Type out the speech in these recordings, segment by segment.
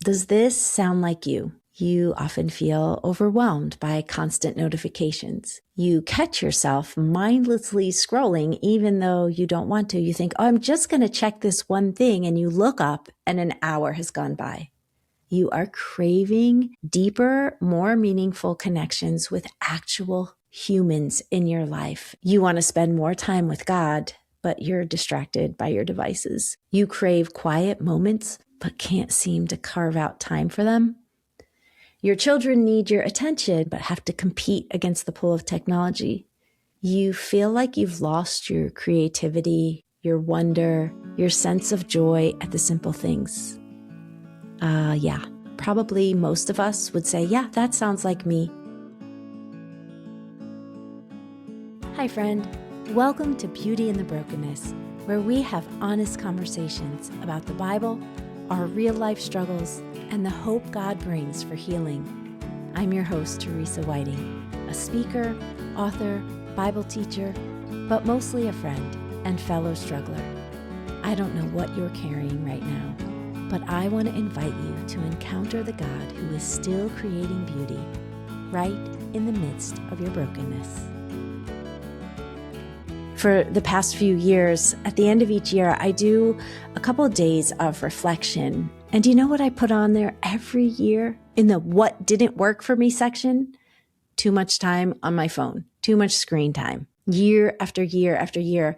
Does this sound like you? You often feel overwhelmed by constant notifications. You catch yourself mindlessly scrolling even though you don't want to. You think, oh, I'm just going to check this one thing, and you look up and an hour has gone by. You are craving deeper, more meaningful connections with actual humans in your life. You want to spend more time with God, but you're distracted by your devices. You crave quiet moments, but can't seem to carve out time for them. Your children need your attention, but have to compete against the pull of technology. You feel like you've lost your creativity, your wonder, your sense of joy at the simple things. Yeah, probably most of us would say, yeah, that sounds like me. Hi, friend. Welcome to Beauty in the Brokenness, where we have honest conversations about the Bible, our real-life struggles, and the hope God brings for healing. I'm your host, Teresa Whiting, a speaker, author, Bible teacher, but mostly a friend and fellow struggler. I don't know what you're carrying right now, but I want to invite you to encounter the God who is still creating beauty right in the midst of your brokenness. For the past few years, at the end of each year, I do a couple of days of reflection. And do you know what I put on there every year in the what didn't work for me section? Too much time on my phone, too much screen time, year after year after year.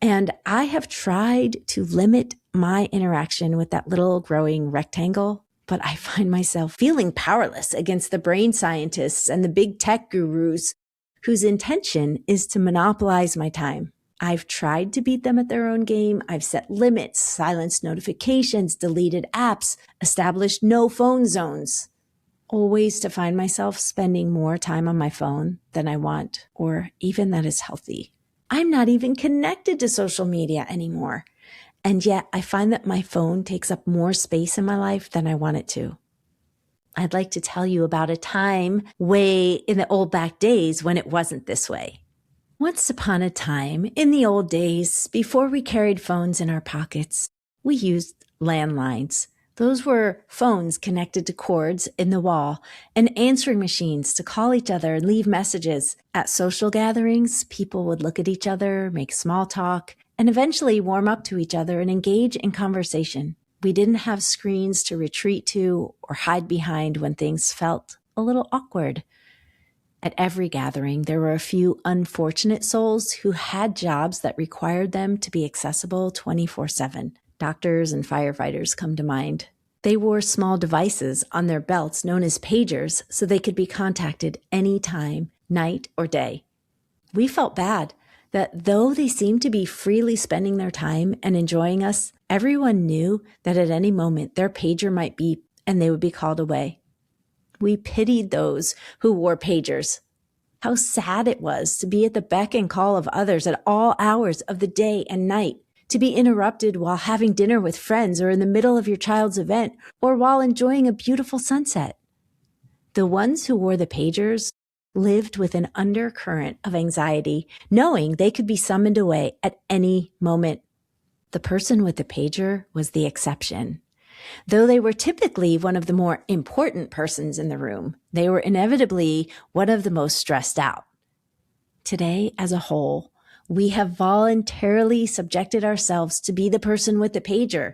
And I have tried to limit my interaction with that little growing rectangle, but I find myself feeling powerless against the brain scientists and the big tech gurus whose intention is to monopolize my time. I've tried to beat them at their own game. I've set limits, silenced notifications, deleted apps, established no phone zones, always to find myself spending more time on my phone than I want, or even that is healthy. I'm not even connected to social media anymore. And yet I find that my phone takes up more space in my life than I want it to. I'd like to tell you about a time way in the old back days when it wasn't this way. Once upon a time, in the old days, before we carried phones in our pockets, we used landlines. Those were phones connected to cords in the wall and answering machines to call each other and leave messages. At social gatherings, people would look at each other, make small talk, and eventually warm up to each other and engage in conversation. We didn't have screens to retreat to or hide behind when things felt a little awkward. At every gathering, there were a few unfortunate souls who had jobs that required them to be accessible 24/7. Doctors and firefighters come to mind. They wore small devices on their belts known as pagers so they could be contacted anytime, night or day. We felt bad that though they seemed to be freely spending their time and enjoying us, everyone knew that at any moment their pager might beep and they would be called away. We pitied those who wore pagers. How sad it was to be at the beck and call of others at all hours of the day and night, to be interrupted while having dinner with friends or in the middle of your child's event or while enjoying a beautiful sunset. The ones who wore the pagers lived with an undercurrent of anxiety, knowing they could be summoned away at any moment. The person with the pager was the exception. Though they were typically one of the more important persons in the room, they were inevitably one of the most stressed out. Today, as a whole, we have voluntarily subjected ourselves to be the person with the pager.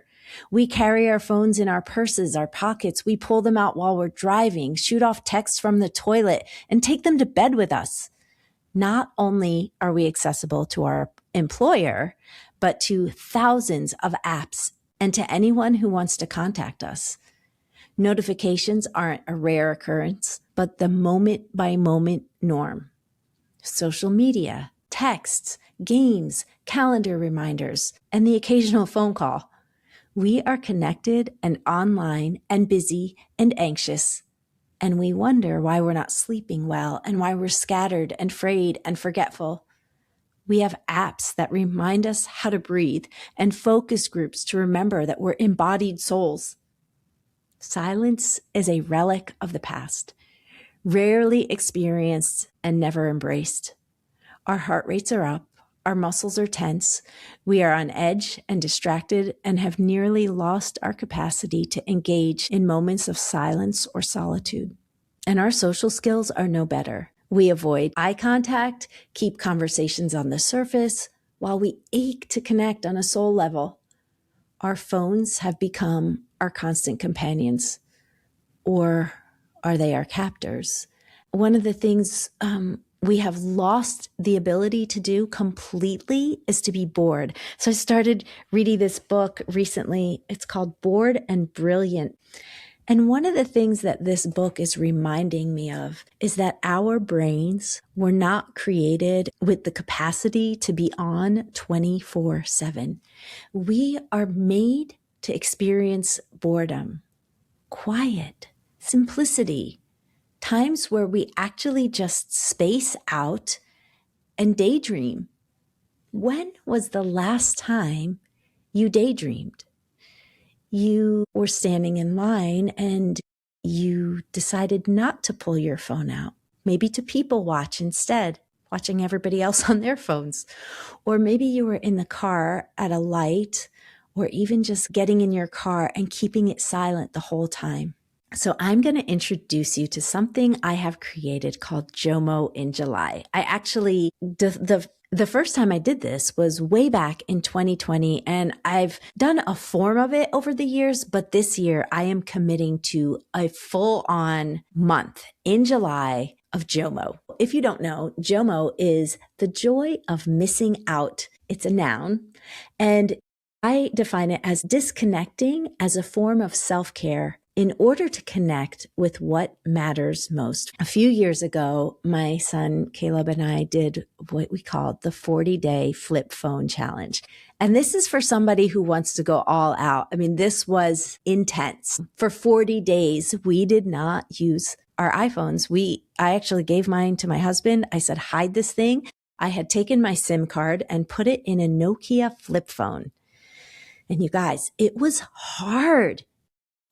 We carry our phones in our purses, our pockets. We pull them out while we're driving, shoot off texts from the toilet, and take them to bed with us. Not only are we accessible to our employer, but to thousands of apps and to anyone who wants to contact us. Notifications aren't a rare occurrence, but the moment-by-moment norm. Social media, texts, games, calendar reminders, and the occasional phone call. We are connected and online and busy and anxious, and we wonder why we're not sleeping well and why we're scattered and frayed and forgetful. We have apps that remind us how to breathe and focus groups to remember that we're embodied souls. Silence is a relic of the past, rarely experienced and never embraced. Our heart rates are up, Our muscles are tense. We are on edge and distracted and have nearly lost our capacity to engage in moments of silence or solitude. And our social skills are no better. We avoid eye contact, keep conversations on the surface, while we ache to connect on a soul level. Our phones have become our constant companions, or are they our captors? One of the things we have lost the ability to do completely is to be bored. So I started reading this book recently. It's called Bored and Brilliant. And one of the things that this book is reminding me of is that our brains were not created with the capacity to be on 24/7. We are made to experience boredom, quiet, simplicity, times where we actually just space out and daydream. When was the last time you daydreamed? You were standing in line and you decided not to pull your phone out, maybe to people watch instead, watching everybody else on their phones. Or maybe you were in the car at a light, or even just getting in your car and keeping it silent the whole time. So I'm going to introduce you to something I have created called JOMO in July. I actually, the first time I did this was way back in 2020, and I've done a form of it over the years, but this year I am committing to a full-on month in July of JOMO. If you don't know, JOMO is the joy of missing out. It's a noun, and I define it as disconnecting as a form of self-care in order to connect with what matters most. A few years ago, my son Caleb and I did what we called the 40-day flip phone challenge. And this is for somebody who wants to go all out. I mean, this was intense. For 40 days, we did not use our iPhones. I actually gave mine to my husband. I said, hide this thing. I had taken my SIM card and put it in a Nokia flip phone. And you guys, it was hard.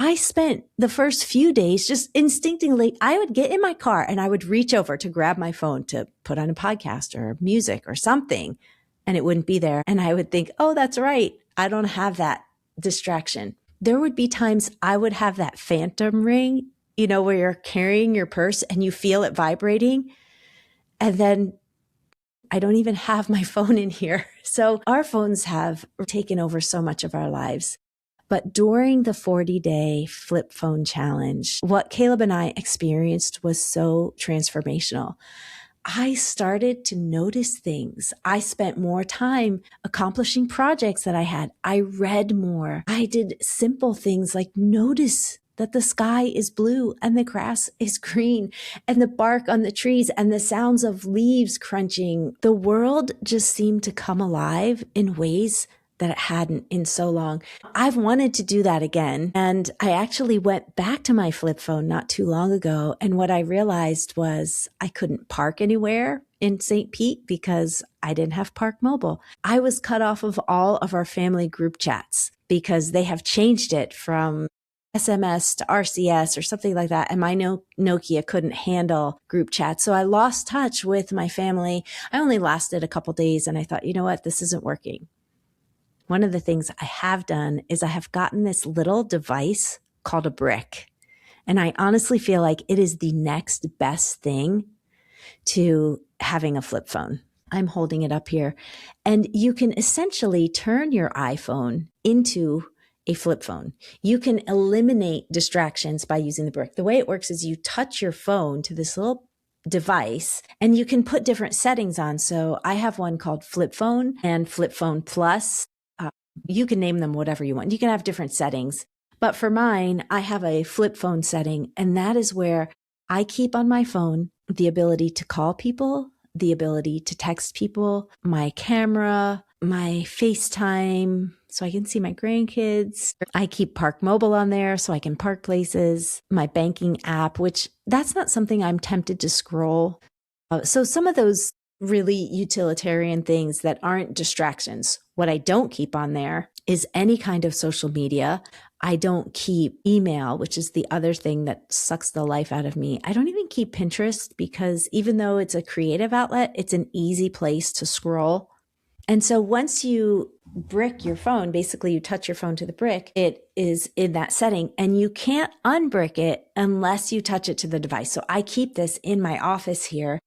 I spent the first few days just instinctively, I would get in my car and I would reach over to grab my phone to put on a podcast or music or something, and it wouldn't be there. And I would think, oh, that's right. I don't have that distraction. There would be times I would have that phantom ring, where you're carrying your purse and you feel it vibrating. And then I don't even have my phone in here. So our phones have taken over so much of our lives. But during the 40-day flip phone challenge, what Caleb and I experienced was so transformational. I started to notice things. I spent more time accomplishing projects that I had. I read more. I did simple things like notice that the sky is blue and the grass is green and the bark on the trees and the sounds of leaves crunching. The world just seemed to come alive in ways that it hadn't in so long. I've wanted to do that again. And I actually went back to my flip phone not too long ago. And what I realized was I couldn't park anywhere in St. Pete because I didn't have Park Mobile. I was cut off of all of our family group chats because they have changed it from SMS to RCS or something like that. And my Nokia couldn't handle group chats. So I lost touch with my family. I only lasted a couple days and I thought, you know what, this isn't working. One of the things I have done is I have gotten this little device called a brick. And I honestly feel like it is the next best thing to having a flip phone. I'm holding it up here. And you can essentially turn your iPhone into a flip phone. You can eliminate distractions by using the brick. The way it works is you touch your phone to this little device and you can put different settings on. So I have one called Flip Phone and Flip Phone Plus. You can name them whatever you want. You can have different settings. But for mine, I have a flip phone setting, and that is where I keep on my phone the ability to call people, the ability to text people, my camera, my FaceTime, so I can see my grandkids. I keep Park Mobile on there so I can park places, my banking app, which that's not something I'm tempted to scroll. So some of those really utilitarian things that aren't distractions. What I don't keep on there is any kind of social media. I don't keep email, which is the other thing that sucks the life out of me. I don't even keep Pinterest because even though it's a creative outlet, it's an easy place to scroll. And so once you brick your phone, basically you touch your phone to the brick, it is in that setting and you can't unbrick it unless you touch it to the device. So I keep this in my office here.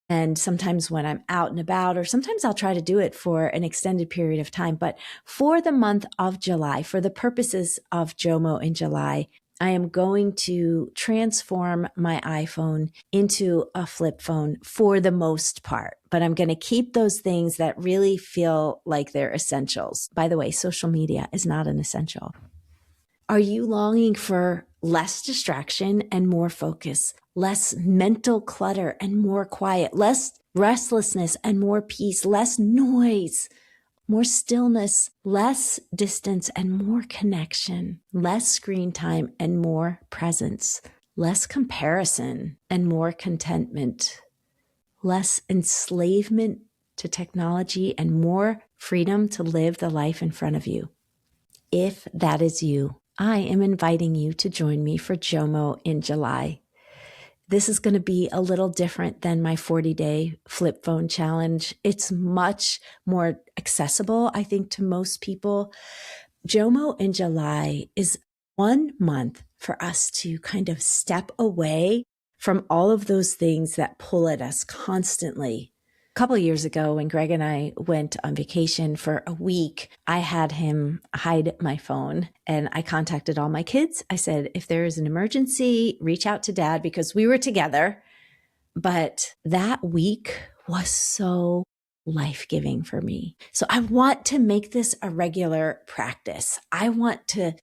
And sometimes when I'm out and about, or sometimes I'll try to do it for an extended period of time. But for the month of July, for the purposes of JOMO in July, I am going to transform my iPhone into a flip phone for the most part, but I'm going to keep those things that really feel like they're essentials. By the way, social media is not an essential. Are you longing for less distraction and more focus, less mental clutter and more quiet, less restlessness and more peace, less noise, more stillness, less distance and more connection, less screen time and more presence, less comparison and more contentment, less enslavement to technology and more freedom to live the life in front of you? If that is you, I am inviting you to join me for JOMO in July. This is going to be a little different than my 40-day flip phone challenge. It's much more accessible, I think, to most people. JOMO in July is 1 month for us to kind of step away from all of those things that pull at us constantly. A couple of years ago, when Greg and I went on vacation for a week, I had him hide my phone and I contacted all my kids. I said, if there is an emergency, reach out to dad, because we were together. But that week was so life-giving for me. So I want to make this a regular practice. I want to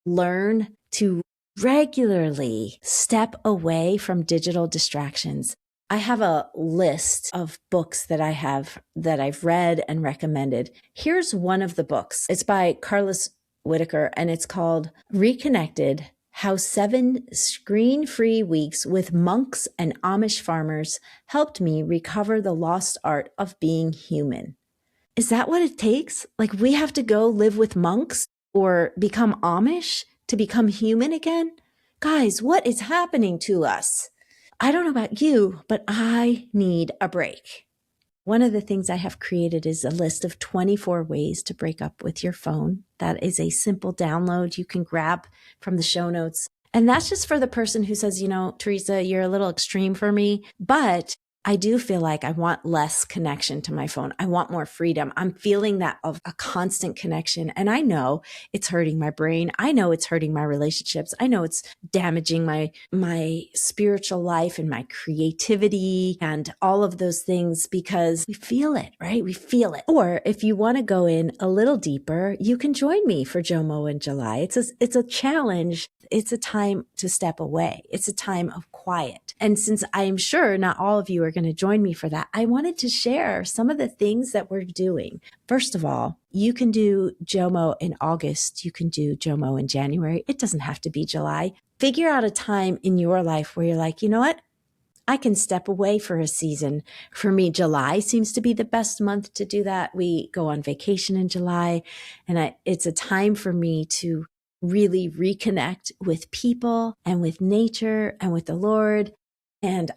learn to regularly step away from digital distractions. I have a list of books that I've read and recommended. Here's one of the books. It's by Carlos Whitaker and it's called Reconnected: How 7 Screen-Free Weeks with Monks and Amish Farmers Helped Me Recover the Lost Art of Being Human. Is that what it takes? Like, we have to go live with monks or become Amish to become human again? Guys, what is happening to us? I don't know about you, but I need a break. One of the things I have created is a list of 24 ways to break up with your phone. That is a simple download you can grab from the show notes. And that's just for the person who says, Teresa, you're a little extreme for me, but I do feel like I want less connection to my phone. I want more freedom. I'm feeling that of a constant connection. And I know it's hurting my brain. I know it's hurting my relationships. I know it's damaging my spiritual life and my creativity and all of those things, because we feel it, right? We feel it. Or if you want to go in a little deeper, you can join me for JOMO in July. It's a challenge. It's a time to step away. It's a time of quiet. And since I'm sure not all of you are going to join me for that, I wanted to share some of the things that we're doing. First of all, you can do JOMO in August. You can do JOMO in January. It doesn't have to be July. Figure out a time in your life where you're like, you know what? I can step away for a season. For me, July seems to be the best month to do that. We go on vacation in July, and it's a time for me to really reconnect with people and with nature and with the Lord. And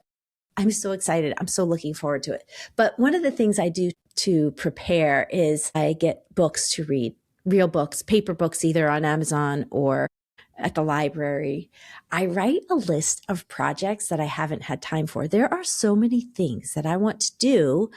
I'm so excited. I'm so looking forward to it. But one of the things I do to prepare is I get books to read, real books, paper books, either on Amazon or at the library. I write a list of projects that I haven't had time for. There are so many things that I want to do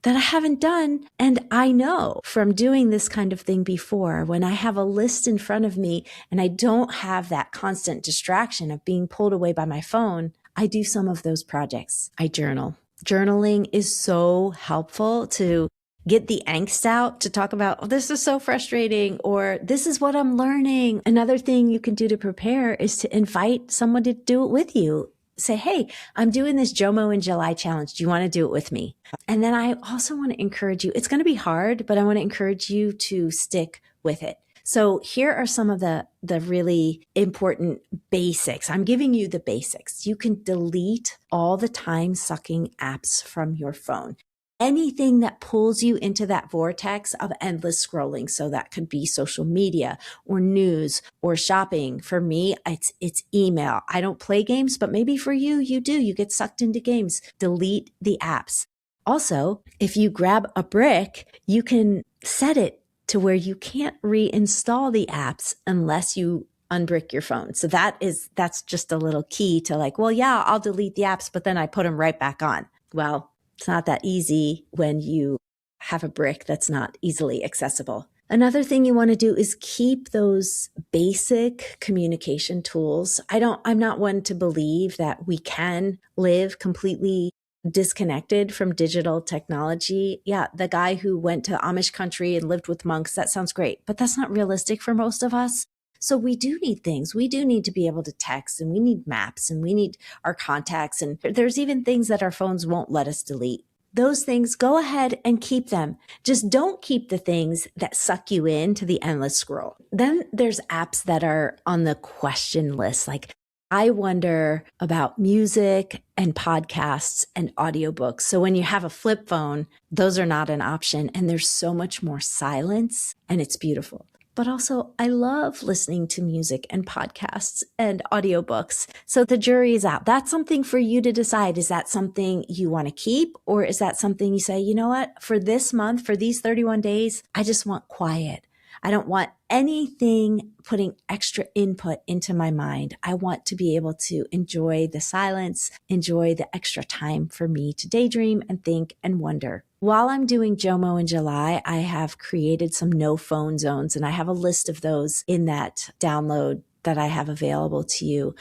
that I haven't done. And I know from doing this kind of thing before, when I have a list in front of me and I don't have that constant distraction of being pulled away by my phone, I do some of those projects. I journal. Journaling is so helpful to get the angst out, to talk about, oh, this is so frustrating, or this is what I'm learning. Another thing you can do to prepare is to invite someone to do it with you. Say, hey, I'm doing this JOMO in July challenge. Do you want to do it with me? And then I also want to encourage you. It's going to be hard, but I want to encourage you to stick with it. So here are some of the really important basics. I'm giving you the basics. You can delete all the time-sucking apps from your phone. Anything that pulls you into that vortex of endless scrolling. So that could be social media or news or shopping. For me, it's email. I don't play games, but maybe for you, you do. You get sucked into games. Delete the apps. Also, if you grab a brick, you can set it to where you can't reinstall the apps unless you unbrick your phone. So that's just a little key to like, well, yeah, I'll delete the apps, but then I put them right back on. Well, it's not that easy when you have a brick that's not easily accessible. Another thing you want to do is keep those basic communication tools. I'm not one to believe that we can live completely disconnected from digital technology. Yeah, the guy who went to Amish country and lived with monks, that sounds great, but that's not realistic for most of us. So we do need things. We do need to be able to text, and we need maps, and we need our contacts. And there's even things that our phones won't let us delete. Those things, go ahead and keep them. Just don't keep the things that suck you into the endless scroll. Then there's apps that are on the question list. Like, I wonder about music and podcasts and audiobooks. So when you have a flip phone, those are not an option. And there's so much more silence, and it's beautiful. But also, I love listening to music and podcasts and audiobooks. So the jury is out. That's something for you to decide. Is that something you want to keep? Or is that something you say, you know what, for this month, for these 31 days, I just want quiet. I don't want anything putting extra input into my mind. I want to be able to enjoy the silence, enjoy the extra time for me to daydream and think and wonder. While I'm doing JOMO in July, I have created some no phone zones, and I have a list of those in that download that I have available to you.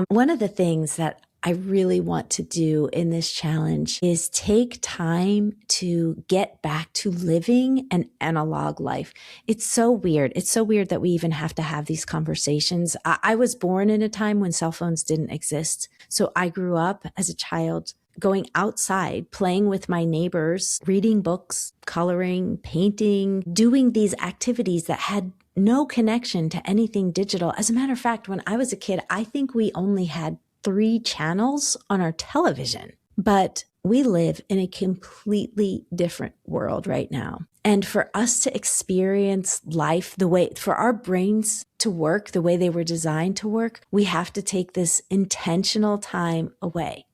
One of the things that I really want to do in this challenge is take time to get back to living an analog life. It's so weird. It's so weird that we even have to have these conversations. I was born in a time when cell phones didn't exist. So I grew up as a child going outside, playing with my neighbors, reading books, coloring, painting, doing these activities that had no connection to anything digital. As a matter of fact, when I was a kid, I think we only had 3 channels on our television, but we live in a completely different world right now. And for us to experience life for our brains to work the way they were designed to work, we have to take this intentional time away.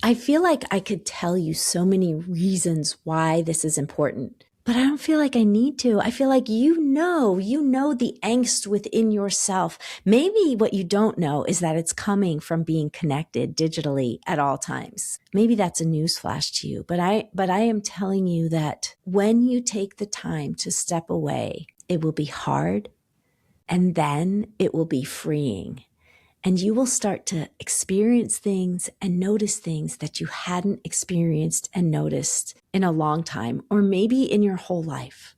I feel like I could tell you so many reasons why this is important, but I don't feel like I need to. I feel like you know the angst within yourself. Maybe what you don't know is that it's coming from being connected digitally at all times. Maybe that's a newsflash to you, but I am telling you that when you take the time to step away, it will be hard, and then it will be freeing. And you will start to experience things and notice things that you hadn't experienced and noticed in a long time, or maybe in your whole life.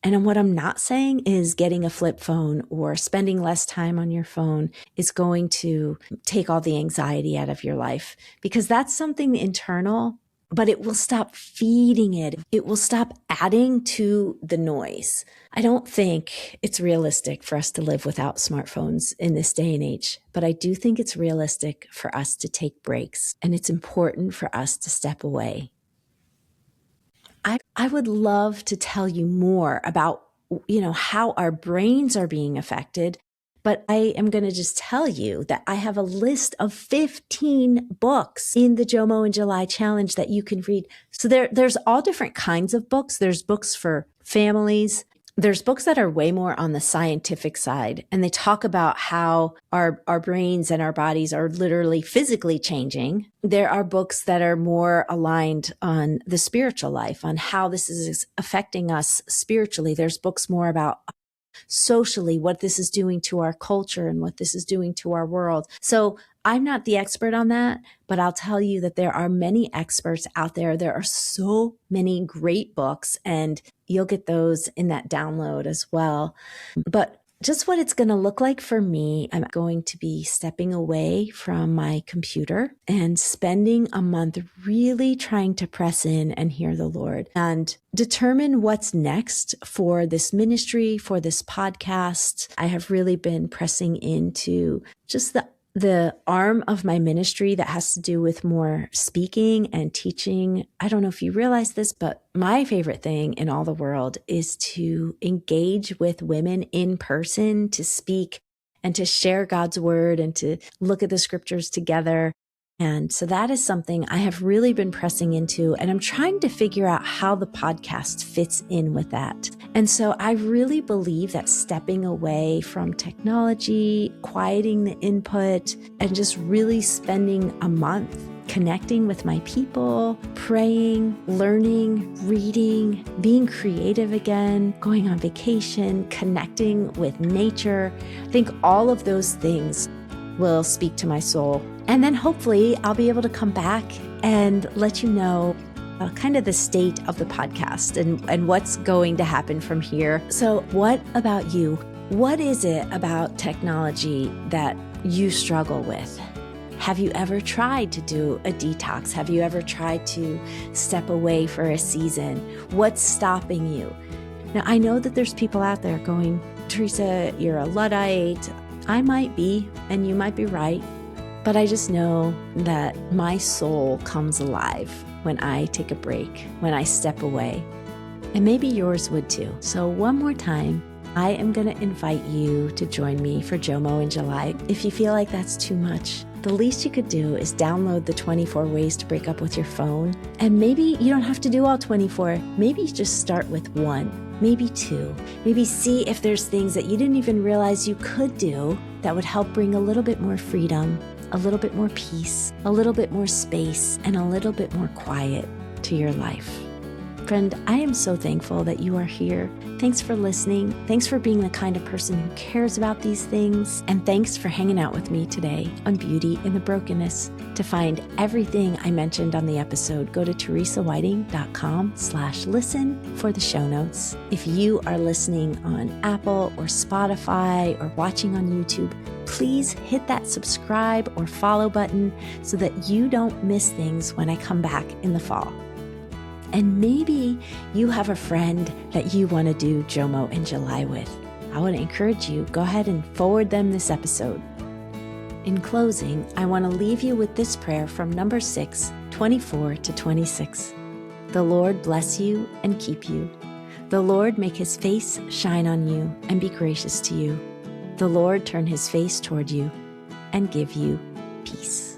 And what I'm not saying is getting a flip phone or spending less time on your phone is going to take all the anxiety out of your life, because that's something internal, but it will stop feeding it. It will stop adding to the noise. I don't think it's realistic for us to live without smartphones in this day and age, but I do think it's realistic for us to take breaks, and it's important for us to step away. I would love to tell you more about, how our brains are being affected, but I am going to just tell you that I have a list of 15 books in the JOMO in July challenge that you can read. So there's all different kinds of books. There's books for families. There's books that are way more on the scientific side, and they talk about how our brains and our bodies are literally physically changing. There are books that are more aligned on the spiritual life, on how this is affecting us spiritually. There's books more about socially, what this is doing to our culture and what this is doing to our world. So I'm not the expert on that, but I'll tell you that there are many experts out there. There are so many great books, and you'll get those in that download as well. But just what it's going to look like for me, I'm going to be stepping away from my computer and spending a month really trying to press in and hear the Lord and determine what's next for this ministry, for this podcast. I have really been pressing into just the arm of my ministry that has to do with more speaking and teaching. I don't know if you realize this, but my favorite thing in all the world is to engage with women in person, to speak and to share God's word and to look at the scriptures together. And so that is something I have really been pressing into, and I'm trying to figure out how the podcast fits in with that. And so I really believe that stepping away from technology, quieting the input, and just really spending a month connecting with my people, praying, learning, reading, being creative again, going on vacation, connecting with nature. I think all of those things will speak to my soul. And then hopefully I'll be able to come back and let you know kind of the state of the podcast and what's going to happen from here. So what about you? What is it about technology that you struggle with? Have you ever tried to do a detox? Have you ever tried to step away for a season? What's stopping you? Now, I know that there's people out there going, Teresa, you're a Luddite. I might be, and you might be right. But I just know that my soul comes alive when I take a break, when I step away. And maybe yours would too. So one more time, I am going to invite you to join me for JOMO in July. If you feel like that's too much, the least you could do is download the 24 ways to break up with your phone. And maybe you don't have to do all 24. Maybe just start with one, maybe two. Maybe see if there's things that you didn't even realize you could do that would help bring a little bit more freedom, a little bit more peace, a little bit more space, and a little bit more quiet to your life. Friend, I am so thankful that you are here. Thanks for listening. Thanks for being the kind of person who cares about these things. And thanks for hanging out with me today on Beauty in the Brokenness. To find everything I mentioned on the episode, go to teresawhiting.com/listen for the show notes. If you are listening on Apple or Spotify or watching on YouTube, please hit that subscribe or follow button so that you don't miss things when I come back in the fall. And maybe you have a friend that you want to do JOMO in July with. I want to encourage you, go ahead and forward them this episode. In closing, I want to leave you with this prayer from Numbers 6, 24-26. The Lord bless you and keep you. The Lord make his face shine on you and be gracious to you. The Lord turn his face toward you and give you peace.